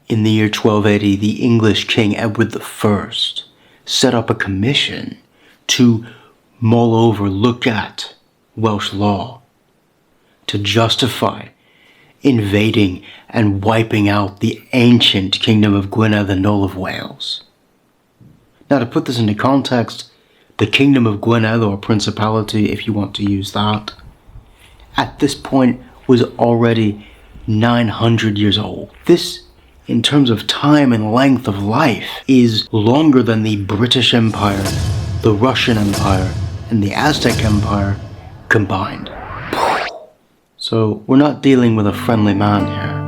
In the year 1280, the English King Edward I set up a commission to mull over, look at Welsh law, to justify invading and wiping out the ancient kingdom of Gwynedd and all of Wales. Now, to put this into context, the kingdom of Gwynedd, or principality if you want to use that, at this point was already 900 years old. This, in terms of time and length of life, is longer than the British Empire, the Russian Empire, and the Aztec Empire combined. So we're not dealing with a friendly man here.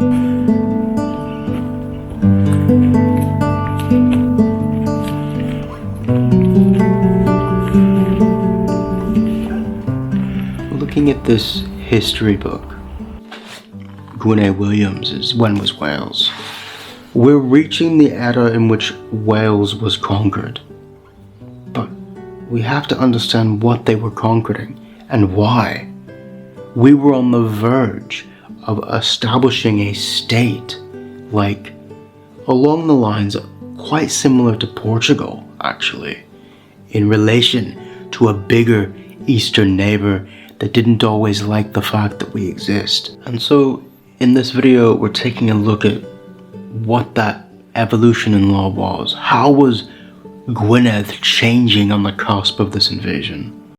Looking at this history book, Gwynedd Williams' When Was Wales? We're reaching the era in which Wales was conquered. But we have to understand what they were conquering and why. We were on the verge of establishing a state, like, along the lines quite similar to Portugal, actually, in relation to a bigger eastern neighbor that didn't always like the fact that we exist. And so, in this video, we're taking a look at what that evolution in law was. How was Gwynedd changing on the cusp of this invasion?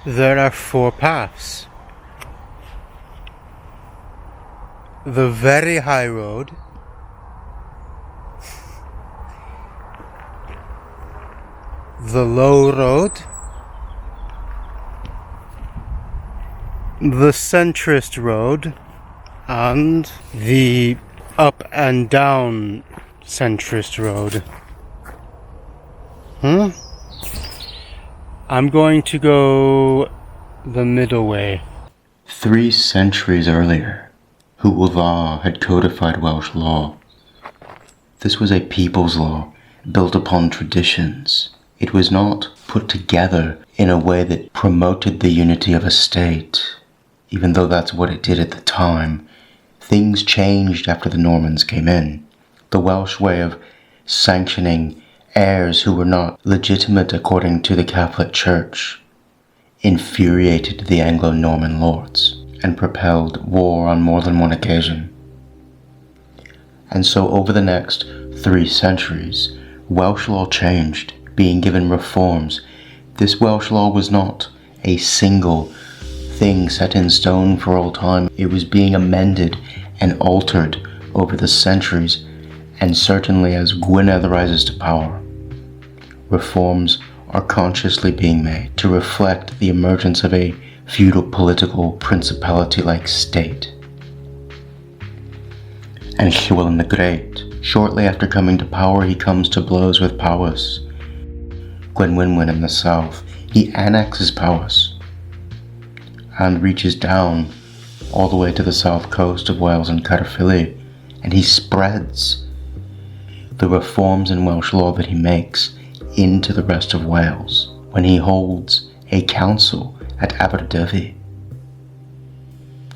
There are 4 paths. The very high road, the low road, the centrist road, and the up and down centrist road. I'm going to go the middle way. 3 centuries earlier, Llywelyn had codified Welsh law. This was a people's law, built upon traditions. It was not put together in a way that promoted the unity of a state, even though that's what it did at the time. Things changed after the Normans came in. The Welsh way of sanctioning heirs who were not legitimate according to the Catholic Church infuriated the Anglo-Norman lords and propelled war on more than one occasion. And so over the next 3 centuries, Welsh law changed, being given reforms. This Welsh law was not a single thing set in stone for all time. It was being amended and altered over the centuries, and certainly as Gwynedd rises to power, reforms are consciously being made to reflect the emergence of a feudal political principality-like state. And Llywelyn the Great, shortly after coming to power, he comes to blows with Powys. Gwenwynwyn in the south, he annexes Powys and reaches down all the way to the south coast of Wales and Caerphilly, and he spreads the reforms in Welsh law that he makes into the rest of Wales when he holds a council at Aberdyfi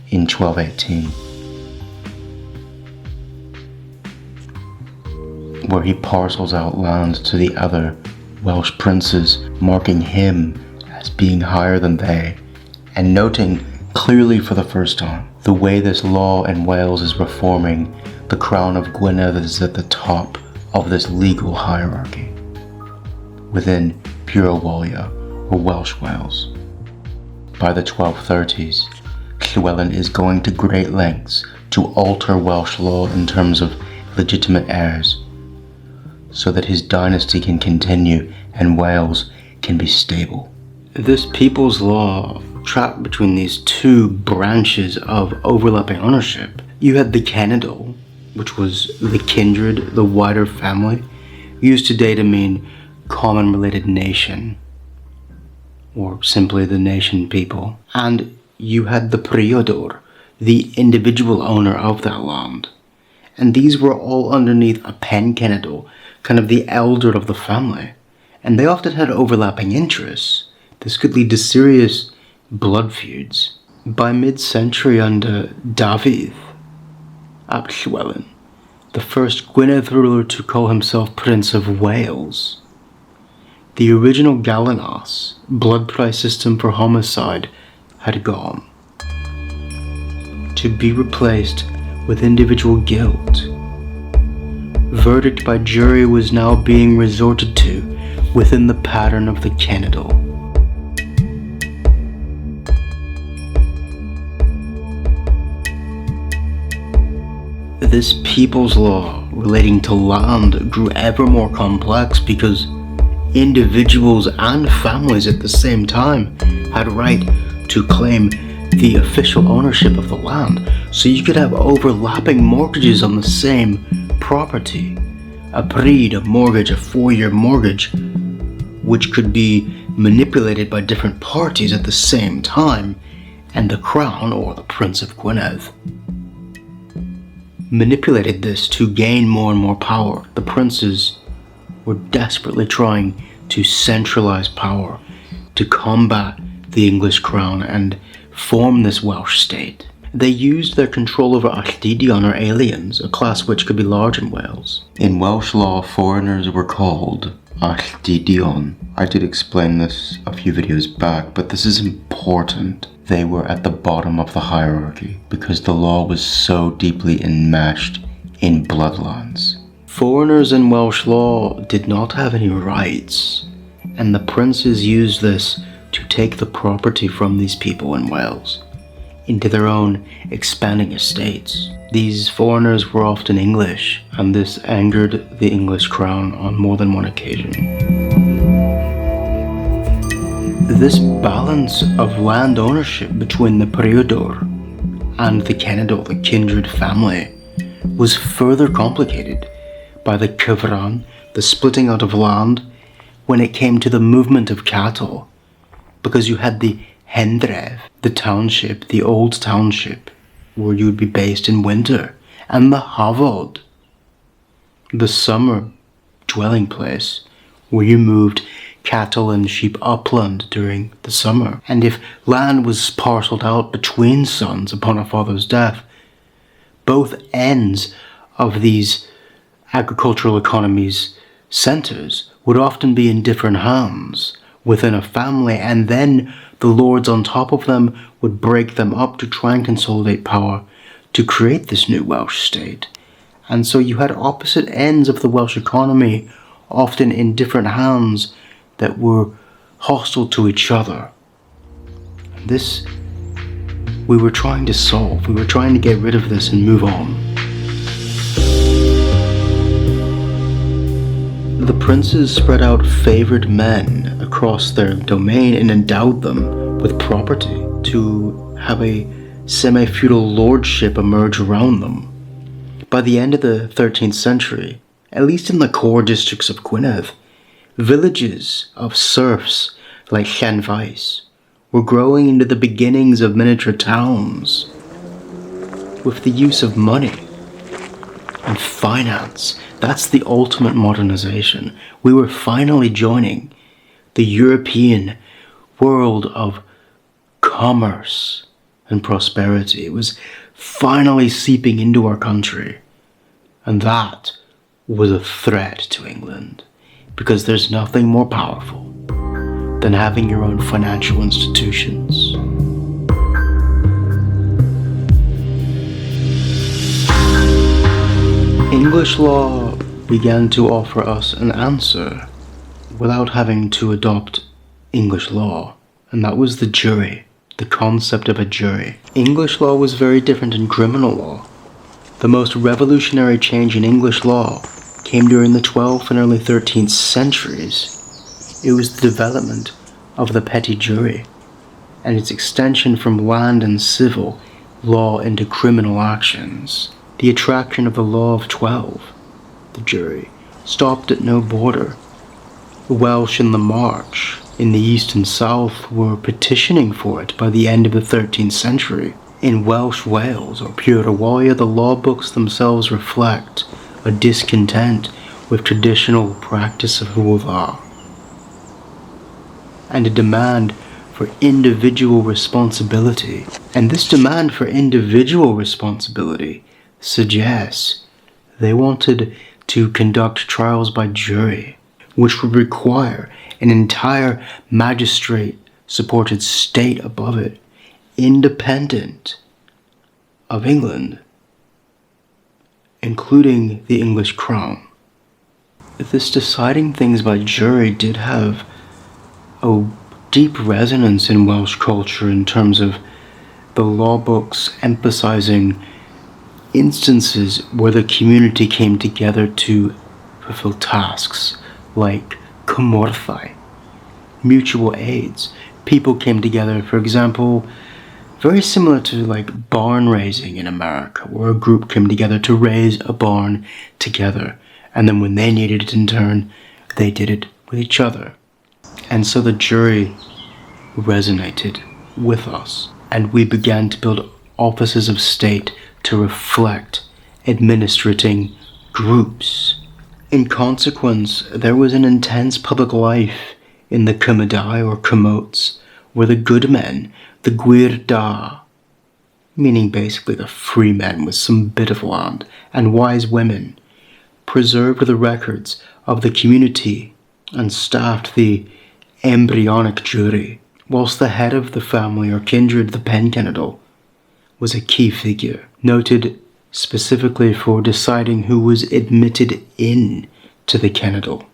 in 1218, where he parcels out land to the other Welsh princes, marking him as being higher than they, and noting clearly for the first time the way this law in Wales is reforming. The crown of Gwynedd is at the top of this legal hierarchy within Pure Walia, or Welsh Wales. By the 1230s, Llywelyn is going to great lengths to alter Welsh law in terms of legitimate heirs, so that his dynasty can continue and Wales can be stable. This people's law trapped between these 2 branches of overlapping ownership. You had the Cenedl, which was the kindred, the wider family, used today to mean common related nation, or simply the nation people. And you had the Priodor, the individual owner of that land. And these were all underneath a Cenedl, kind of the elder of the family. And they often had overlapping interests. This could lead to serious blood feuds. By mid-century under Dafydd ap Llywelyn, the first Gwynedd ruler to call himself Prince of Wales, the original Galanas, blood price system for homicide, had gone, to be replaced with individual guilt. Verdict by jury was now being resorted to within the pattern of the cenedl. This people's law relating to land grew ever more complex because individuals and families at the same time had right to claim the official ownership of the land. So you could have overlapping mortgages on the same property. A pryd, a mortgage, a 4-year mortgage, which could be manipulated by different parties at the same time, and the crown, or the Prince of Gwynedd, manipulated this to gain more and more power. The princes were desperately trying to centralize power, to combat the English crown and form this Welsh state. They used their control over alldidion, or aliens, a class which could be large in Wales. In Welsh law, foreigners were called alldidion. I did explain this a few videos back, but this is important. They were at the bottom of the hierarchy because the law was so deeply enmeshed in bloodlines. Foreigners in Welsh law did not have any rights, and the princes used this to take the property from these people in Wales into their own expanding estates. These foreigners were often English, and this angered the English crown on more than one occasion. This balance of land ownership between the priodor and the cenedl, the kindred family, was further complicated by the cyfran, the splitting out of land, when it came to the movement of cattle, because you had the hendref, the township, the old township, where you would be based in winter, and the hafod, the summer dwelling place, where you moved cattle and sheep upland during the summer. And if land was parcelled out between sons upon a father's death, both ends of these agricultural economies' centres would often be in different hands within a family, and then the lords on top of them would break them up to try and consolidate power to create this new Welsh state. And so you had opposite ends of the Welsh economy, often in different hands, that were hostile to each other. This we were trying to solve. We were trying to get rid of this and move on. The princes spread out favoured men across their domain and endowed them with property to have a semi-feudal lordship emerge around them. By the end of the 13th century, at least in the core districts of Gwynedd, villages of serfs like Llanfaes were growing into the beginnings of miniature towns with the use of money and finance. That's the ultimate modernization. We were finally joining the European world of commerce and prosperity. It was finally seeping into our country. And that was a threat to England, because there's nothing more powerful than having your own financial institutions. English law began to offer us an answer without having to adopt English law, and that was the jury, the concept of a jury. English law was very different in criminal law. The most revolutionary change in English law came during the 12th and early 13th centuries. It was the development of the petty jury and its extension from land and civil law into criminal actions. The attraction of the law of 12, the jury, stopped at no border. The Welsh in the March, in the east and south, were petitioning for it by the end of the 13th century. In Welsh Wales, or Pure Wales, the law books themselves reflect a discontent with traditional practice of hwfa, and a demand for individual responsibility. And this demand for individual responsibility suggests they wanted to conduct trials by jury, which would require an entire magistrate-supported state above it, independent of England, including the English crown. This deciding things by jury did have a deep resonance in Welsh culture in terms of the law books emphasizing instances where the community came together to fulfill tasks like cymorthau, mutual aids. People came together, for example, very similar to like barn raising in America, where a group came together to raise a barn together, and then when they needed it in turn, they did it with each other. And so the jury resonated with us, and we began to build offices of state to reflect administrating groups. In consequence, there was an intense public life in the cymydau or camotes, where the good men, the gwir da, meaning basically the free men with some bit of land, and wise women, preserved the records of the community and staffed the embryonic jury, whilst the head of the family or kindred, the ben.llywelyn, was a key figure, noted specifically for deciding who was admitted in to the cenedl.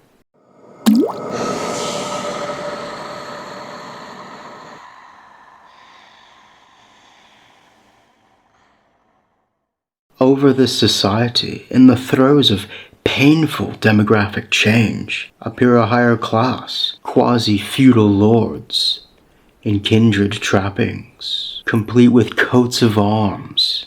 Over this society, in the throes of painful demographic change, appear a higher class, quasi-feudal lords, in kindred trappings, complete with coats of arms,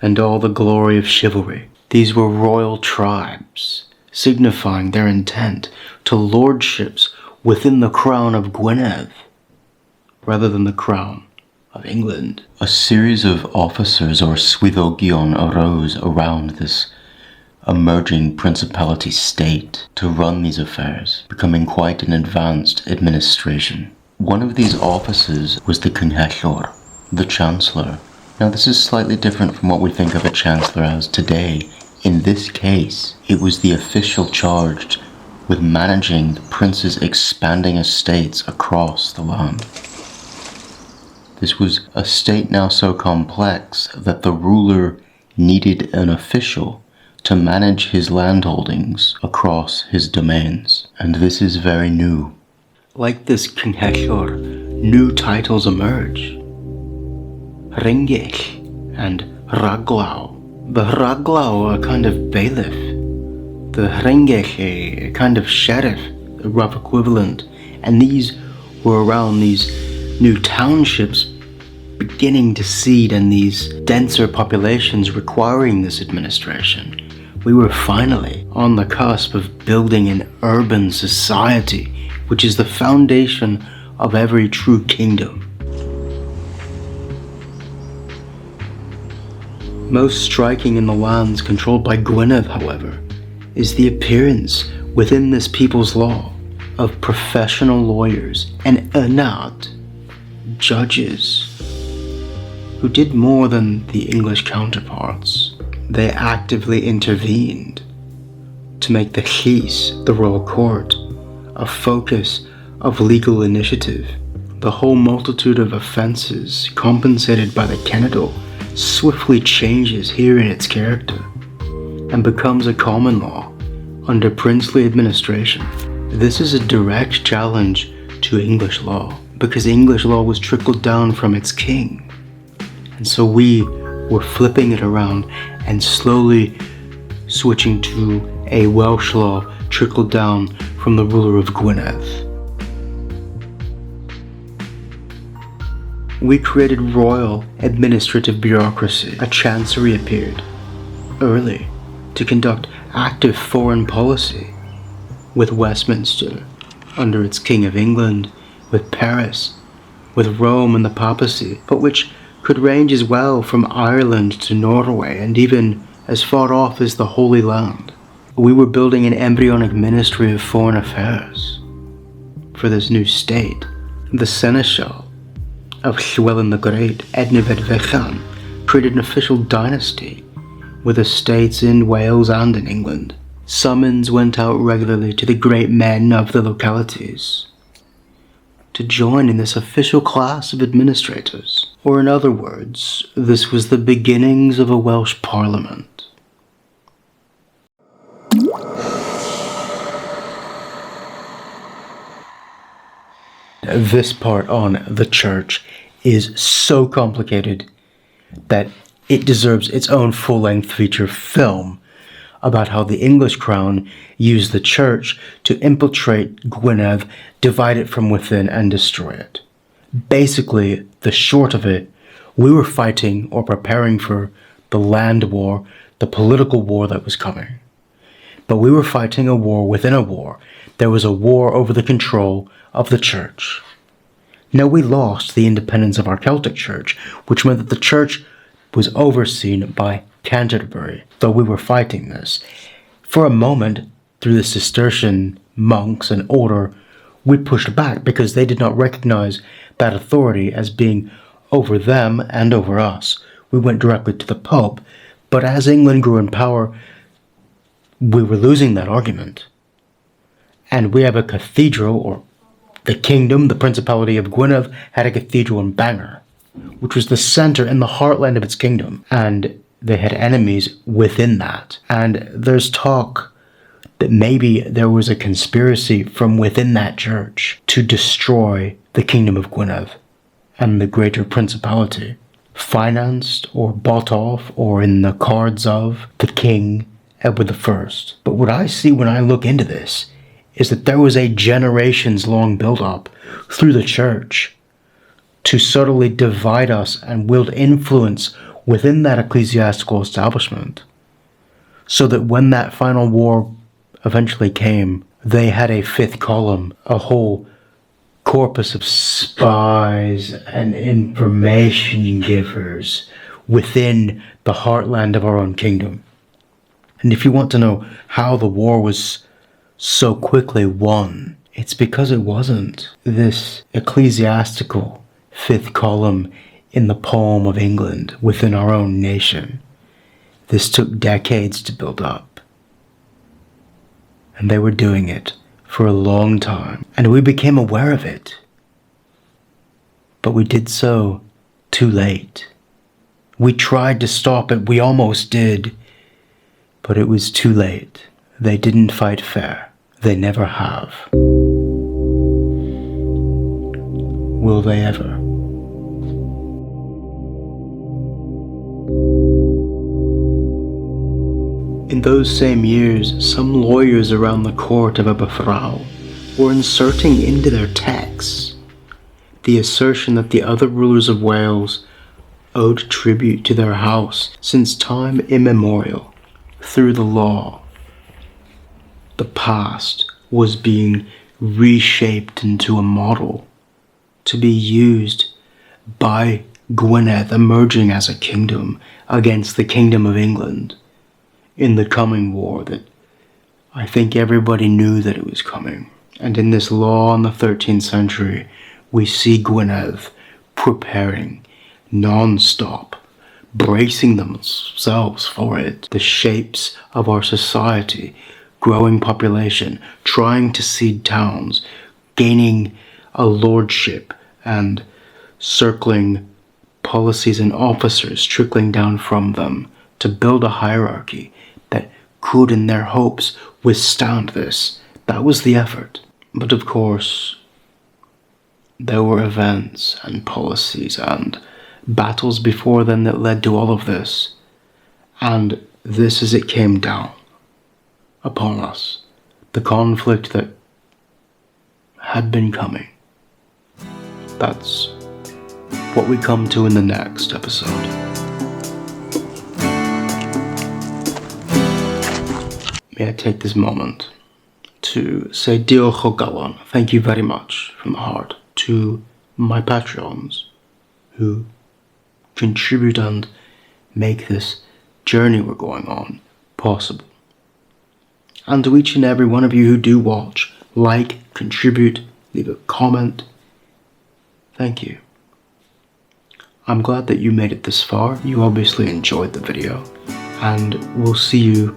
and all the glory of chivalry. These were royal tribes, signifying their intent to lordships within the crown of Gwynedd, rather than the crown of England. A series of officers or swyddogion arose around this emerging principality state to run these affairs, becoming quite an advanced administration. One of these offices was the cynghellor, the chancellor. Now this is slightly different from what we think of a chancellor as today. In this case, it was the official charged with managing the prince's expanding estates across the land. This was a state now so complex that the ruler needed an official to manage his landholdings across his domains, and this is very new. Like this cynghellor, new titles emerge. Rhengell and Raglaw. The Raglaw, a kind of bailiff. The Rhengell, a kind of sheriff, a rough equivalent. And these were around these new townships beginning to seed, and these denser populations requiring this administration. We were finally on the cusp of building an urban society, which is the foundation of every true kingdom. Most striking in the lands controlled by Gwynedd, however, is the appearance within this people's law of professional lawyers and ynad, judges, who did more than the English counterparts. They actively intervened to make the llys, the royal court, a focus of legal initiative. The whole multitude of offences compensated by the cenedl swiftly changes here in its character and becomes a common law under princely administration. This is a direct challenge to English law, because English law was trickled down from its king. And so we were flipping it around and slowly switching to a Welsh law trickled down from the ruler of Gwynedd. We created royal administrative bureaucracy. A chancery appeared early to conduct active foreign policy, with Westminster under its King of England, with Paris, with Rome and the papacy, but which could range as well from Ireland to Norway and even as far off as the Holy Land. We were building an embryonic ministry of foreign affairs for this new state, The seneschal of Llywelyn the Great, Ednyfed Fechan, created an official dynasty with estates in Wales and in England. Summons went out regularly to the great men of the localities to join in this official class of administrators. Or in other words, this was the beginnings of a Welsh parliament. This part on the church is so complicated that it deserves its own full-length feature film about how the English crown used the church to infiltrate Gwynedd, divide it from within, and destroy it. Basically, the short of it, we were fighting or preparing for the land war, the political war that was coming. But we were fighting a war within a war. There was a war over the control of the church. Now, we lost the independence of our Celtic church, which meant that the church was overseen by Canterbury, though we were fighting this. For a moment, through the Cistercian monks and order, we pushed back because they did not recognize that authority as being over them and over us. We went directly to the Pope, but as England grew in power, we were losing that argument. And we have a cathedral, or the kingdom, the Principality of Gwynedd, had a cathedral in Bangor, which was the center and the heartland of its kingdom. And they had enemies within that. And there's talk that maybe there was a conspiracy from within that church to destroy the kingdom of Gwynedd and the greater principality, financed or bought off or in the cards of the king Edward I. But what I see when I look into this is that there was a generations-long build-up through the church to subtly divide us and wield influence within that ecclesiastical establishment, so that when that final war eventually came, they had a fifth column, a whole corpus of spies and information givers within the heartland of our own kingdom. And if you want to know how the war was so quickly won, it's because it wasn't this ecclesiastical fifth column in the palm of England within our own nation. This took decades to build up. And they were doing it for a long time. And we became aware of it. But we did so too late. We tried to stop it. We almost did. But it was too late. They didn't fight fair. They never have. Will they ever? In those same years, some lawyers around the court of Aberfraw were inserting into their texts the assertion that the other rulers of Wales owed tribute to their house since time immemorial. Through the law, the past was being reshaped into a model to be used by Gwynedd emerging as a kingdom against the Kingdom of England in the coming war that I think everybody knew that it was coming. And in this law in the 13th century, we see Gwynedd preparing non-stop, bracing themselves for it, the shapes of our society, growing population, trying to seed towns, gaining a lordship and circling policies and officers trickling down from them to build a hierarchy that could, in their hopes, withstand this. That was the effort. But of course, there were events and policies and battles before then that led to all of this. And this as it came down upon us, the conflict that had been coming. That's what we come to in the next episode. May I take this moment to say diolch o galon, thank you very much from the heart, to my Patreons who contribute and make this journey we're going on possible. And to each and every one of you who do watch, like, contribute, leave a comment, thank you. I'm glad that you made it this far. You obviously enjoyed the video, and we'll see you